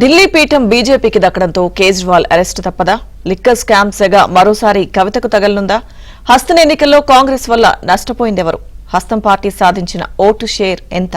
ఢిల్లీ పీఠం బీజేపీకి దక్కడంతో కేజ్రీవాల్ అరెస్టు తప్పదా? లిక్కర్ స్కామ్ సెగ మరోసారి కవితకు తగలనుందా? హస్తం ఎన్నికల్లో కాంగ్రెస్ వల్ల నష్టపోయిందెవరు? హస్తం పార్టీ సాధించిన ఓటు షేర్ ఎంత?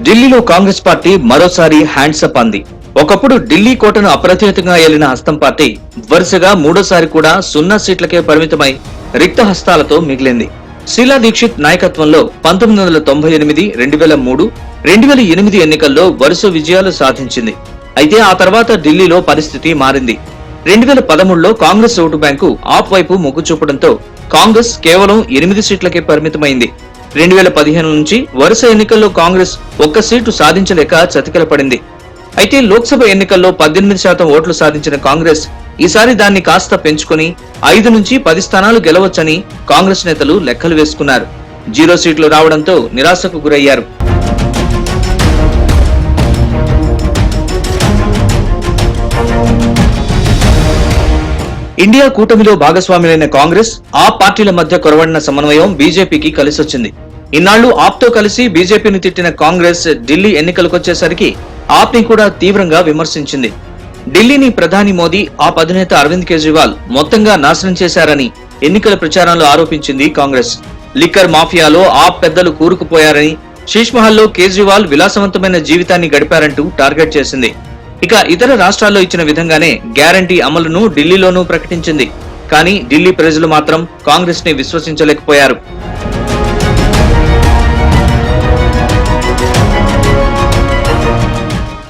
ఢిల్లీలో కాంగ్రెస్ పార్టీ మరోసారి హ్యాండ్స్ అప్ అంది. ఒకప్పుడు ఢిల్లీ కోటను అప్రతిహతంగా ఏలిన హస్తం పార్టీ వరుసగా మూడోసారి కూడా 0 సీట్లకే పరిమితమై రిక్త హస్తాలతో మిగిలింది. శీలా దీక్షిత్ నాయకత్వంలో 1998, 2003, 2008 ఎన్నికల్లో వరుస విజయాలు సాధించింది. అయితే ఆ తర్వాత ఢిల్లీలో పరిస్థితి మారింది. 2013లో కాంగ్రెస్ ఓటు బ్యాంకు ఆప్ వైపు మొగ్గు చూపడంతో కాంగ్రెస్ కేవలం 8 సీట్లకే పరిమితమైంది. 2015 నుంచి వరుస ఎన్నికల్లో కాంగ్రెస్ 1 సీటు సాధించలేక చతికిల పడింది. అయితే లోక్సభ ఎన్నికల్లో 18% ఓట్లు సాధించిన కాంగ్రెస్ ఈసారి దాన్ని కాస్త పెంచుకుని 5 నుంచి 10 స్థానాలు గెలవచ్చని కాంగ్రెస్ నేతలు లెక్కలు వేసుకున్నారు. 0 సీట్లు రావడంతో నిరాశకు గురయ్యారు. ఇండియా కూటమిలో భాగస్వాములైన కాంగ్రెస్, ఆ పార్టీల మధ్య కొరవడిన సమన్వయం బీజేపీకి కలిసొచ్చింది. ఇన్నాళ్లు ఆప్తో కలిసి బీజేపీని తిట్టిన కాంగ్రెస్ ఢిల్లీ ఎన్నికలకొచ్చేసరికి ఆప్ ని కూడా తీవ్రంగా విమర్శించింది. ఢిల్లీని ప్రధాని మోదీ, ఆప్ అధినేత అరవింద్ కేజ్రీవాల్ మొత్తంగా నాశనం చేశారని ఎన్నికల ప్రచారంలో ఆరోపించింది కాంగ్రెస్. లిక్కర్ మాఫియాలో ఆప్ పెద్దలు కూరుకుపోయారని, శీష్ మహల్లో కేజ్రీవాల్ విలాసవంతమైన జీవితాన్ని గడిపారంటూ టార్గెట్ చేసింది. ఇక ఇతర రాష్ట్రాల్లో ఇచ్చిన విధంగానే గ్యారంటీ అమలును ఢిల్లీలోనూ ప్రకటించింది. కానీ ఢిల్లీ ప్రజలు మాత్రం కాంగ్రెస్ ని విశ్వసించలేకపోయారు.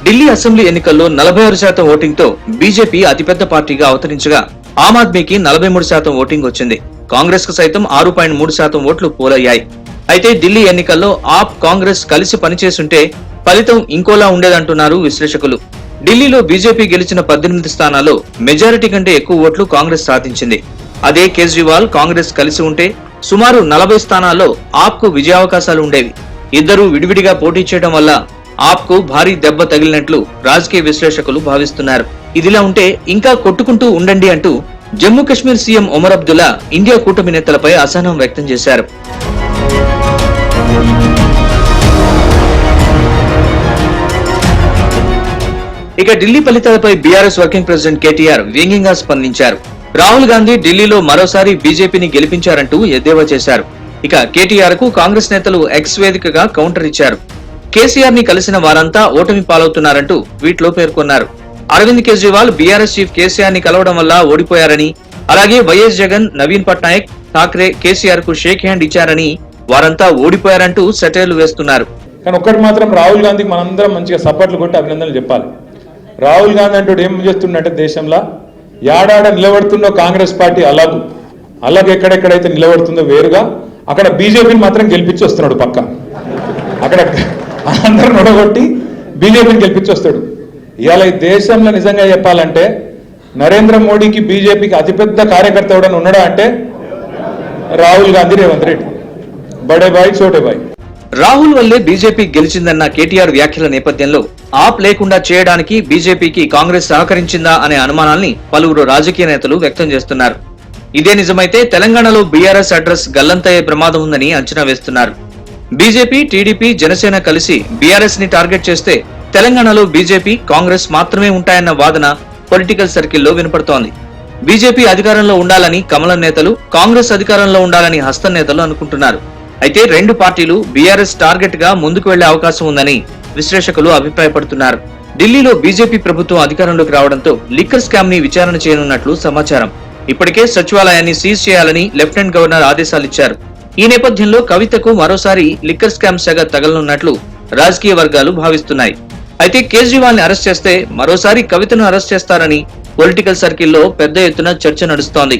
ఢిల్లీ అసెంబ్లీ ఎన్నికల్లో 46% ఓటింగ్ తో బీజేపీ అతిపెద్ద పార్టీగా అవతరించగా ఆమ్ ఆద్మీకి 43% ఓటింగ్ వచ్చింది. కాంగ్రెస్ కు సైతం 6.3% ఓట్లు పోలయ్యాయి. అయితే ఢిల్లీ ఎన్నికల్లో ఆప్, కాంగ్రెస్ కలిసి పనిచేస్తుంటే ఫలితం ఇంకోలా ఉండేదంటున్నారు విశ్లేషకులు. ఢిల్లీలో బీజేపీ గెలిచిన 18 స్థానాల్లో మెజారిటీ కంటే ఎక్కువ ఓట్లు కాంగ్రెస్ సాధించింది. అదే కేజ్రీవాల్, కాంగ్రెస్ కలిసి ఉంటే సుమారు 40 స్థానాల్లో ఆప్ కు విజయావకాశాలు ఉండేవి. ఇద్దరూ విడివిడిగా పోటీ చేయడం వల్ల ఆప్ కు భారీ దెబ్బ తగిలినట్లు రాజకీయ విశ్లేషకులు భావిస్తున్నారు. ఇదిలా ఉంటే ఇంకా కొట్టుకుంటూ ఉండండి అంటూ జమ్మూ కశ్మీర్ సీఎం ఒమర్ అబ్దుల్లా ఇండియా కూటమి నేతలపై అసహనం వ్యక్తం చేశారు. ఇక ఢిల్లీ ఫలితాలపై బీఆర్ఎస్ వర్కింగ్ ప్రెసిడెంట్ కేటీఆర్ వ్యంగ్యంగా స్పందించారు. రాహుల్ గాంధీ ఢిల్లీలో మరోసారి బీజేపీని గెలిపించారంటూ ఎద్దేవా చేశారు. ఇక కేటీఆర్ కు కాంగ్రెస్ నేతలు ఎక్స్ వేదికగా కౌంటర్ ఇచ్చారు. కేసీఆర్ ని కలిసిన వారంతా ఓటమి పాలవుతున్నారంటూ ట్వీట్లో పేర్కొన్నారు. అరవింద్ కేజ్రీవాల్ బీఆర్ఎస్ చీఫ్ కేసీఆర్ ని కలవడం వల్ల ఓడిపోయారని, అలాగే వైఎస్ జగన్, నవీన్ పట్నాయక్, ఠాక్రే కేసీఆర్ కు షేక్ హ్యాండ్ ఇచ్చారని, వారంతా ఓడిపోయారంటూ సెటైర్లు వేస్తున్నారు. కానీ ఒక్కటి మాత్రం రాహుల్ గాంధీకి మనందరం మంచిగా సపోర్ట్లు కొట్టి అభినందనలు చెప్పాలి. రాహుల్ గాంధీ అంటూ ఏం చేస్తున్నట్టే దేశంలో ఏడాడ నిలబడుతుందో కాంగ్రెస్ పార్టీ అలాగే ఎక్కడెక్కడైతే నిలబడుతుందో వేరుగా అక్కడ బీజేపీని మాత్రం గెలిపించి వస్తున్నాడు. పక్క అక్కడ అందరూ నొడగొట్టి బీజేపీని గెలిపించి వస్తాడు. ఇవాళ ఈ దేశంలో నిజంగా చెప్పాలంటే నరేంద్ర మోడీకి, బీజేపీకి అతిపెద్ద కార్యకర్త ఎవడని ఉన్నాడా అంటే రాహుల్ గాంధీ, రేవంత్ రెడ్డి. బడే బాయ్ చోటే బాయ్. రాహుల్ వల్లే బీజేపీ గెలిచిందన్న కేటీఆర్ వ్యాఖ్యల నేపథ్యంలో ఆప్ లేకుండా చేయడానికి బీజేపీకి కాంగ్రెస్ సహకరించిందా అనే అనుమానాల్ని పలువురు రాజకీయ నేతలు వ్యక్తం చేస్తున్నారు. ఇదే నిజమైతే తెలంగాణలో బీఆర్ఎస్ అడ్రస్ గల్లంతయ్యే ప్రమాదం ఉందని అంచనా వేస్తున్నారు. బీజేపీ, టీడీపీ, జనసేన కలిసి బీఆర్ఎస్ ని టార్గెట్ చేస్తే తెలంగాణలో బీజేపీ, కాంగ్రెస్ మాత్రమే ఉంటాయన్న వాదన పొలిటికల్ సర్కిల్లో వినపడుతోంది. బీజేపీ అధికారంలో ఉండాలని కమలం నేతలు, కాంగ్రెస్ అధికారంలో ఉండాలని హస్తం నేతలు అనుకుంటున్నారు. అయితే రెండు పార్టీలు బీఆర్ఎస్ టార్గెట్ గా ముందుకు వెళ్లే అవకాశం ఉందని విశ్లేషకులు అభిప్రాయపడుతున్నారు. ఢిల్లీలో బీజేపీ ప్రభుత్వం అధికారంలోకి రావడంతో లిక్కర్ స్కామ్ ని విచారణ చేయనున్నట్లు సమాచారం. ఇప్పటికే సచివాలయాన్ని సీజ్ చేయాలని లెఫ్టినెంట్ గవర్నర్ ఆదేశాలిచ్చారు. ఈ నేపథ్యంలో కవితకు మరోసారి లిక్కర్ స్కామ్ సెగ తగలనున్నట్లు రాజకీయ వర్గాలు భావిస్తున్నాయి. అయితే కేజ్రీవాల్ ని అరెస్ట్ చేస్తే మరోసారి కవితను అరెస్ట్ చేస్తారని పొలిటికల్ సర్కిల్లో పెద్ద ఎత్తున చర్చ నడుస్తోంది.